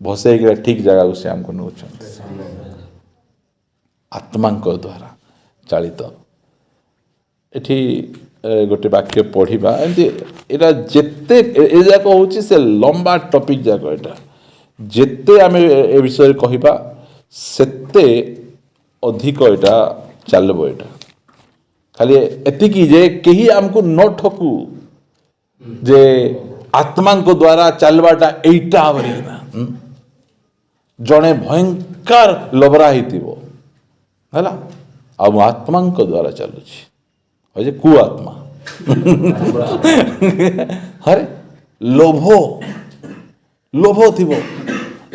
ଭସେଇକି ଠିକ୍ ଜାଗାକୁ ସେ ଆମକୁ ନେଉଛନ୍ତି। ଆତ୍ମାଙ୍କ ଦ୍ୱାରା ଚାଳିତ। ଏଠି ଗୋଟେ ବାକ୍ୟ ପଢ଼ିବା ଏମିତି ଏଇଟା ଯେତେ ଏ ଯାକ ହେଉଛି ସେ ଲମ୍ବା ଟପିକ୍ ଯାକ। ଏଇଟା ଯେତେ ଆମେ ଏ ବିଷୟରେ କହିବା ସେତେ ଅଧିକ ଏଇଟା ଚାଲିବ। ଏଇଟା ଖାଲି ଏତିକି ଯେ କେହି ଆମକୁ ନ ଠକୁ ଯେ ଆତ୍ମାଙ୍କ ଦ୍ୱାରା ଚାଲିବାଟା ଏଇଟା ବୋଲିକିନା। ଜଣେ ଭୟଙ୍କର ଲବରା ହେଇଥିବ ହେଲା, ଆଉ ମୁଁ ଆତ୍ମାଙ୍କ ଦ୍ୱାରା ଚାଲୁଛି, ଯେ କୁ ଆତ୍ମା ହରେ ଲୋଭ ଥିବ।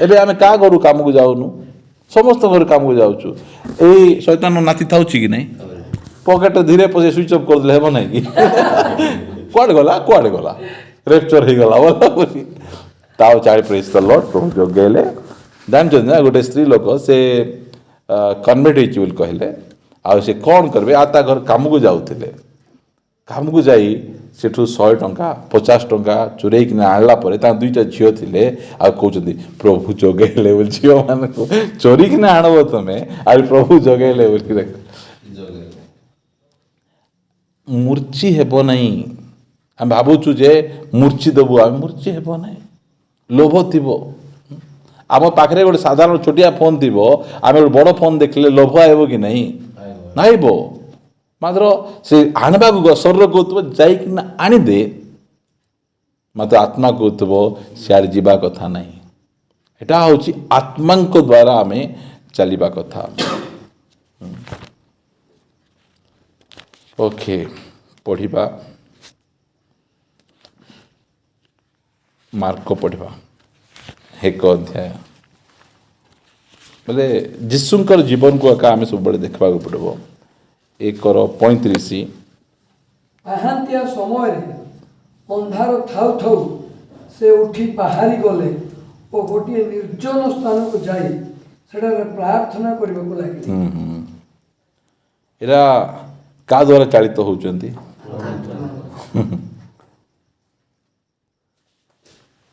ଏବେ ଆମେ କାହା ଘରୁ କାମକୁ ଯାଉନୁ, ସମସ୍ତ ଘରୁ କାମକୁ ଯାଉଛୁ। ଏଇ ଶୈତାନ ନାତି ଥାଉଛି କି ନାହିଁ? ପକେଟରେ ଧୀରେ ପଶି ସୁଇଚ୍ ଅଫ୍ କରିଦେଲେ ହେବ ନାହିଁ କି? କୁଆଡ଼େ ଗଲା ରେପଚର ହେଇଗଲା ବୋଲି ତାଉ ଚାଳି ପ୍ରେସ୍ ଦ ଲର୍ଡ। ପ୍ରଭୁ ଯୋଗେଇଲେ। ଜାଣିଛନ୍ତି ନା ଗୋଟେ ସ୍ତ୍ରୀ ଲୋକ ସେ କନଭର୍ଟ ହେଇଛି ବୋଲି କହିଲେ, ଆଉ ସେ କ'ଣ କରିବେ? ଆଉ ତା ଘର କାମକୁ ଯାଉଥିଲେ, କାମକୁ ଯାଇ ସେଠୁ 100 ଟଙ୍କା 50 ଟଙ୍କା ଚୋରେଇକିନା ଆଣିଲା ପରେ ତାଙ୍କ 2ଟା ଝିଅ ଥିଲେ, ଆଉ କହୁଛନ୍ତି ପ୍ରଭୁ ଯୋଗେଇଲେ ବୋଲି। ଝିଅମାନଙ୍କୁ ଚୋରିକିନା ଆଣବ ତମେ, ଆଉ ପ୍ରଭୁ ଯୋଗେଇଲେ ବୋଲି। ମୂର୍ଚ୍ଛି ହେବ ନାହିଁ। ଆମେ ଭାବୁଛୁ ଯେ ମୂର୍ଚ୍ଛି ଦେବୁ, ଆମେ ମୂର୍ଚ୍ଛି ହେବ ନାହିଁ। ଲୋଭ ଥିବ। ଆମ ପାଖରେ ଗୋଟେ ସାଧାରଣ ଛୋଟିଆ ଫୋନ୍ ଥିବ, ଆମେ ଗୋଟେ ବଡ଼ ଫୋନ୍ ଦେଖିଲେ ଲୋଭ ହେବ କି ନାହିଁ? ନାଇଁବ। ମାତ୍ର ସେ ଆଣିବାକୁ ଶରୀର କହୁଥିବ ଯାଇକିନା ଆଣିଦେ, ମାତ୍ର ଆତ୍ମା କହୁଥିବ ସିଆଡ଼େ ଯିବା କଥା ନାହିଁ। ଏଇଟା ହେଉଛି ଆତ୍ମାଙ୍କ ଦ୍ୱାରା ଆମେ ଚାଲିବା କଥା। ଓକେ, ପଢ଼ିବା ମାର୍କ ପଢ଼ିବା 1 ଅଧ୍ୟାୟ। ବୋଲେ ଯୀଶୁଙ୍କର ଜୀବନକୁ ଏକା ଆମେ ସବୁବେଳେ ଦେଖିବାକୁ ପଡ଼ିବ। 1:35 ପାହାନ୍ତିଆ ସମୟରେ ଅନ୍ଧାର ଥାଉ ଥାଉ ସେ ଉଠି ବାହାରି ଗଲେ ଓ ଗୋଟିଏ ନିର୍ଜନ ସ୍ଥାନକୁ ଯାଇ ସେଠାରେ ପ୍ରାର୍ଥନା କରିବାକୁ ଲାଗିଲେ। ଏରା କାହା ଦ୍ୱାରା ଚାଳିତ ହେଉଛନ୍ତି?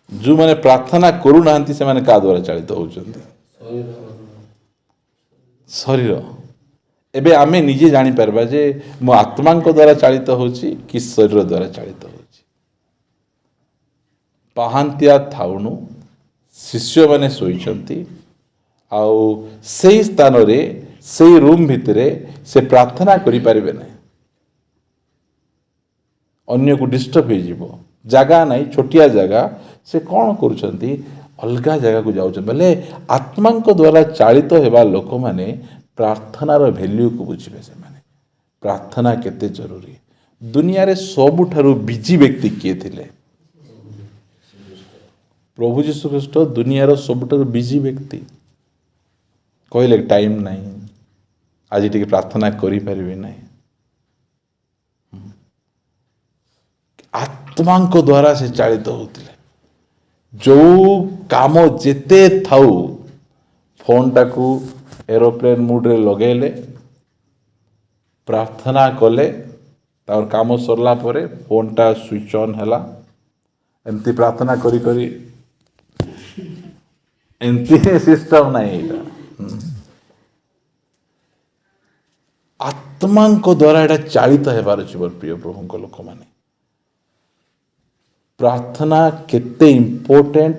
ଯେଉଁମାନେ ପ୍ରାର୍ଥନା କରୁନାହାନ୍ତି ସେମାନେ କାହା ଦ୍ୱାରା ଚାଳିତ ହେଉଛନ୍ତି? ଶରୀର। ଏବେ ଆମେ ନିଜେ ଜାଣିପାରିବା ଯେ ମୁଁ ଆତ୍ମାଙ୍କ ଦ୍ୱାରା ଚାଳିତ ହେଉଛି କି ଶରୀର ଦ୍ୱାରା ଚାଳିତ ହେଉଛି। ପାହାନ୍ତିଆ ଥାଉଣୁ ଶିଷ୍ୟମାନେ ଶୋଇଛନ୍ତି, ଆଉ ସେଇ ସ୍ଥାନରେ ସେଇ ରୁମ୍ ଭିତରେ ସେ ପ୍ରାର୍ଥନା କରିପାରିବେ ନାହିଁ। ଅନ୍ୟକୁ ଡିଷ୍ଟର୍ବ ହେଇଯିବ, ଜାଗା ନାହିଁ, ଛୋଟିଆ ଜାଗା। ସେ କ'ଣ କରୁଛନ୍ତି? ଅଲଗା ଜାଗାକୁ ଯାଉଛନ୍ତି। ବୋଲେ ଆତ୍ମାଙ୍କ ଦ୍ୱାରା ଚାଳିତ ହେବା ଲୋକମାନେ ପ୍ରାର୍ଥନାର ଭ୍ୟାଲ୍ୟୁକୁ ବୁଝିବେ। ସେମାନେ ପ୍ରାର୍ଥନା କେତେ ଜରୁରୀ। ଦୁନିଆରେ ସବୁଠାରୁ ବିଜି ବ୍ୟକ୍ତି କିଏ ଥିଲେ? ପ୍ରଭୁ ଯୀଶୁ ଖ୍ରୀଷ୍ଟ ଦୁନିଆର ସବୁଠାରୁ ବିଜି ବ୍ୟକ୍ତି। କହିଲେ ଟାଇମ୍ ନାହିଁ, ଆଜି ଟିକେ ପ୍ରାର୍ଥନା କରିପାରିବି ନାହିଁ। ଆତ୍ମାଙ୍କ ଦ୍ୱାରା ସେ ଚାଳିତ ହେଉଥିଲେ। ଯେଉଁ କାମ ଯେତେ ଥାଉ, ଫୋନ୍ଟାକୁ ଏରୋପ୍ଲେନ୍ ମୁଡ଼୍ରେ ଲଗେଇଲେ, ପ୍ରାର୍ଥନା କଲେ, ତାର କାମ ସରିଲା ପରେ ଫୋନ୍ଟା ସୁଇଚ୍ ଅନ୍ ହେଲା। ଏମିତି ପ୍ରାର୍ଥନା କରି କରି ଏମିତି ସିଷ୍ଟମ୍ ନାହିଁ। ଏଇଟା ଆତ୍ମାଙ୍କ ଦ୍ୱାରା ଏଇଟା ଚାଳିତ ହେବାର ଅଛି। ପ୍ରିୟ ପ୍ରଭୁଙ୍କ ଲୋକମାନେ, ପ୍ରାର୍ଥନା କେତେ ଇମ୍ପୋର୍ଟାଣ୍ଟ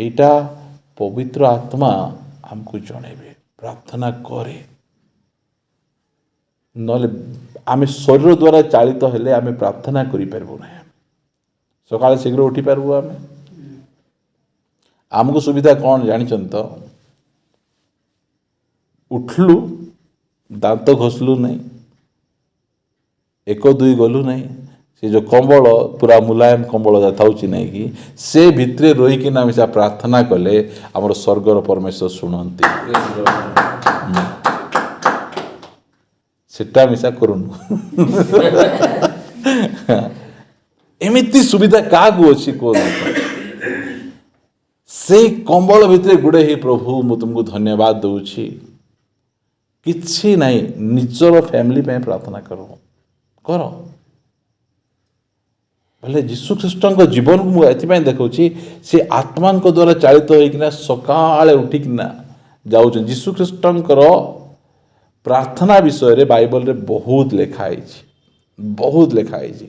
ଏଇଟା ପବିତ୍ର ଆତ୍ମା ଆମକୁ ଜଣେଇବେ। ପ୍ରାର୍ଥନା କରେ, ନହେଲେ ଆମେ ଶରୀର ଦ୍ୱାରା ଚାଳିତ ହେଲେ ଆମେ ପ୍ରାର୍ଥନା କରିପାରିବୁ ନାହିଁ। ସକାଳେ ଶୀଘ୍ର ଉଠିପାରିବୁ ଆମେ। ଆମକୁ ସୁବିଧା କ'ଣ ଜାଣିଛନ୍ତି ତ, ଉଠିଲୁ ଦାନ୍ତ ଘଷିଲୁ ନାହିଁ, 1 2 ଗଲୁ ନାହିଁ, ସେ ଯେଉଁ କମ୍ବଳ ପୁରା ମୁଲାୟମ କମ୍ବଳ ଥାଉଛି ନାହିଁ କି, ସେ ଭିତରେ ରହିକିନା ମିଶା ପ୍ରାର୍ଥନା କଲେ ଆମର ସ୍ୱର୍ଗର ପରମେଶ୍ୱର ଶୁଣନ୍ତି। ସେଟା ମିଶା କରୁନୁ। ଏମିତି ସୁବିଧା କାହାକୁ ଅଛି କୁହନ୍ତୁ? ସେଇ କମ୍ବଳ ଭିତରେ ଗୁଡ଼େ ହେଇ ପ୍ରଭୁ ମୁଁ ତୁମକୁ ଧନ୍ୟବାଦ ଦେଉଛି, କିଛି ନାହିଁ, ନିଜର ଫ୍ୟାମିଲି ପାଇଁ ପ୍ରାର୍ଥନା କର। ବୋଲେ ଯୀଶୁଖ୍ରୀଷ୍ଟଙ୍କ ଜୀବନକୁ ମୁଁ ଏଥିପାଇଁ ଦେଖାଉଛି, ସେ ଆତ୍ମାଙ୍କ ଦ୍ୱାରା ଚାଳିତ ହୋଇକିନା ସକାଳେ ଉଠିକିନା ଯାଉଛନ୍ତି। ଯୀଶୁଖ୍ରୀଷ୍ଟଙ୍କର ପ୍ରାର୍ଥନା ବିଷୟରେ ବାଇବଲରେ ବହୁତ ଲେଖା ହେଇଛି, ବହୁତ ଲେଖା ହେଇଛି।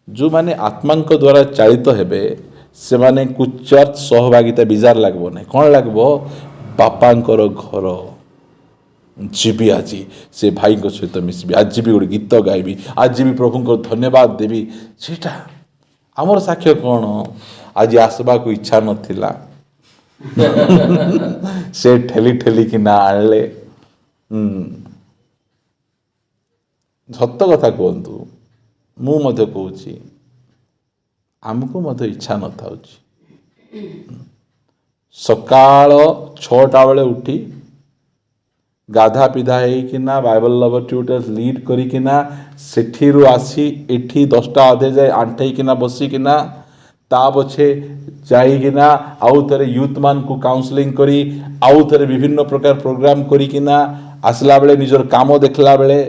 ଯେଉଁମାନେ ଆତ୍ମାଙ୍କ ଦ୍ୱାରା ଚାଳିତ ହେବେ ସେମାନଙ୍କୁ ଚର୍ଚ୍ଚ ସହଭାଗିତା ବିଜାର ଲାଗିବ ନାହିଁ। କ'ଣ ଲାଗିବ? ବାପାଙ୍କର ଘର ଯିବି, ଆଜି ସେ ଭାଇଙ୍କ ସହିତ ମିଶିବି, ଆଜି ବି ଗୋଟେ ଗୀତ ଗାଇବି, ଆଜି ବି ପ୍ରଭୁଙ୍କର ଧନ୍ୟବାଦ ଦେବି। ସେଇଟା ଆମର ସାକ୍ଷ୍ୟ କ'ଣ? ଆଜି ଆସିବାକୁ ଇଚ୍ଛା ନଥିଲା, ସେ ଠେଲି ଠେଲିକିନା ଆଣିଲେ। ସତ କଥା କୁହନ୍ତୁ, ମୁଁ ମଧ୍ୟ କହୁଛି, ଆମକୁ ମଧ୍ୟ ଇଚ୍ଛା ନଥାଉଛି। ସକାଳ 6ଟା ବେଳେ ଉଠି ଗାଧା ପିଧା ହେଇକିନା ବାଇବଲ ଲଭର ଟ୍ୟୁଟର୍ସ ଲିଡ୍ କରିକିନା ସେଠିରୁ ଆସି ଏଠି 10ଟା ଅଧେ ଯାଏ ଆଣ୍ଠେଇକିନା ବସିକିନା ତା ପଛେ ଯାଇକିନା ଆଉ ଥରେ ୟୁଥ୍ ମାନଙ୍କୁ କାଉନସିଲିଂ କରି ଆଉ ଥରେ ବିଭିନ୍ନ ପ୍ରକାର ପ୍ରୋଗ୍ରାମ କରିକିନା ଆସିଲା ବେଳେ ନିଜର କାମ ଦେଖିଲା ବେଳେ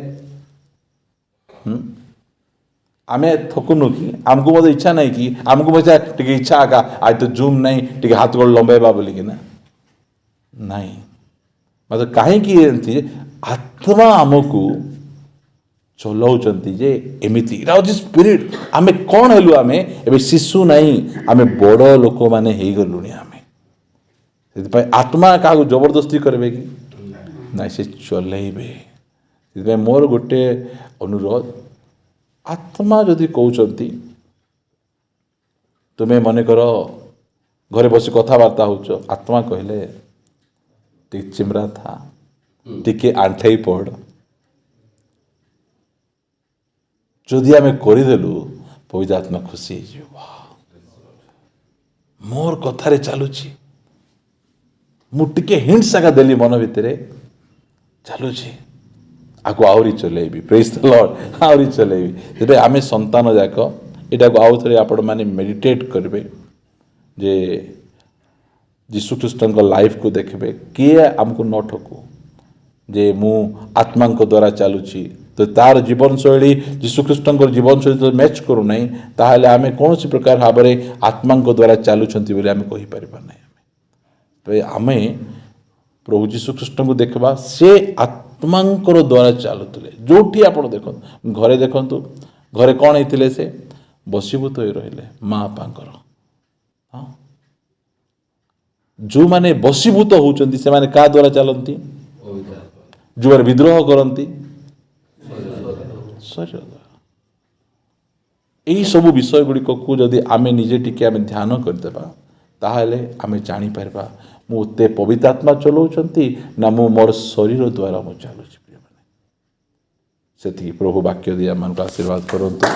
ଆମେ ଥକୁନୁ କି? ଆମକୁ ମଧ୍ୟ ଇଚ୍ଛା ନାହିଁ କି? ଆମକୁ ମଧ୍ୟ ଟିକେ ଇଚ୍ଛା ଆକା ଆଜି ତ ଜୁମ୍ ନାହିଁ, ଟିକେ ହାତ ଗୋଡ଼ ଲମ୍ବେଇବା ବୋଲିକିନା ନାହିଁ। ମତେ କାହିଁକି ଏମିତି ଆତ୍ମା ଆମକୁ ଚଲାଉଛନ୍ତି ଯେ ଏମିତି, ଏଇଟା ହେଉଛି ସ୍ପିରିଟ୍। ଆମେ କ'ଣ ହେଲୁ? ଆମେ ଏବେ ଶିଶୁ ନାହିଁ, ଆମେ ବଡ଼ ଲୋକମାନେ ହେଇଗଲୁଣି। ଆମେ ସେଥିପାଇଁ ଆତ୍ମା କାହାକୁ ଜବରଦସ୍ତି କରିବେ କି? ନାଇଁ, ସେ ଚଲେଇବେ। ସେଥିପାଇଁ ମୋର ଗୋଟେ ଅନୁରୋଧ, ଆତ୍ମା ଯଦି କହୁଛନ୍ତି, ତୁମେ ମନେକର ଘରେ ବସି କଥାବାର୍ତ୍ତା ହେଉଛ, ଆତ୍ମା କହିଲେ ଟିକେ ଚିମ୍ରା ଥା, ଟିକେ ଆଣ୍ଠେଇ ପଡ଼, ଯଦି ଆମେ କରିଦେଲୁ ପବିତ୍ର ଆତ୍ମା ଖୁସି ହେଇଯିବ। ମୋର କଥାରେ ଚାଲୁଛି, ମୁଁ ଟିକେ ହିଣ୍ଟସ୍ ଆକା ଦେଲି, ମନ ଭିତରେ ଚାଲୁଛି, ଆକୁ ଆହୁରି ଚଲେଇବି। ପ୍ରେଜ୍ ଦ ଲର୍ଡ, ଆହୁରି ଚଲେଇବି। ସେଥିପାଇଁ ଆମେ ସନ୍ତାନ ଯାକ ଏଇଟାକୁ ଆଉ ଥରେ ଆପଣମାନେ ମେଡିଟେଟ୍ କରିବେ ଯେ ଯୀଶୁଖ୍ରୀଷ୍ଟଙ୍କ ଲାଇଫକୁ ଦେଖିବେ, କିଏ ଆମକୁ ନ ଠକୁ ଯେ ମୁଁ ଆତ୍ମାଙ୍କ ଦ୍ୱାରା ଚାଲୁଛି। ତ ତାର ଜୀବନଶୈଳୀ ଯୀଶୁଖ୍ରୀଷ୍ଟଙ୍କର ଜୀବନଶୈଳୀ ତ ମ୍ୟାଚ୍ କରୁନାହିଁ, ତାହେଲେ ଆମେ କୌଣସି ପ୍ରକାର ଭାବରେ ଆତ୍ମାଙ୍କ ଦ୍ୱାରା ଚାଲୁଛନ୍ତି ବୋଲି ଆମେ କହିପାରିବା ନାହିଁ। ଆମେ ପ୍ରଭୁ ଯୀଶୁଖ୍ରୀଷ୍ଟଙ୍କୁ ଦେଖିବା, ସେ ଆତ୍ମାଙ୍କର ଦ୍ୱାରା ଚାଲୁଥିଲେ। ଯେଉଁଠି ଆପଣ ଦେଖନ୍ତୁ, ଘରେ ଦେଖନ୍ତୁ, ଘରେ କ'ଣ ହେଇଥିଲେ? ସେ ବଶୀଭୂତ ହୋଇ ରହିଲେ ମା ବାପାଙ୍କର। ହଁ, ଯେଉଁମାନେ ବଶୀଭୂତ ହେଉଛନ୍ତି ସେମାନେ କାହା ଦ୍ୱାରା ଚାଲନ୍ତି? ଯେଉଁମାନେ ବିଦ୍ରୋହ କରନ୍ତି ଶରୀର ଦ୍ୱାରା। ଏହିସବୁ ବିଷୟ ଗୁଡ଼ିକକୁ ଯଦି ଆମେ ନିଜେ ଟିକେ ଆମେ ଧ୍ୟାନ କରିଦେବା, ତାହେଲେ ଆମେ ଜାଣିପାରିବା ମୁଁ ତେ ପବିତ୍ର ଆତ୍ମା ଚଲାଉଛନ୍ତି ନା ମୁଁ ମୋର ଶରୀର ଦ୍ୱାରା ମୁଁ ଚାଲୁଛି। ପ୍ରିୟମାନେ, ସେତିକି ପ୍ରଭୁ ବାକ୍ୟ ଦେଇ ଆମମାନଙ୍କୁ ଆଶୀର୍ବାଦ କରନ୍ତୁ।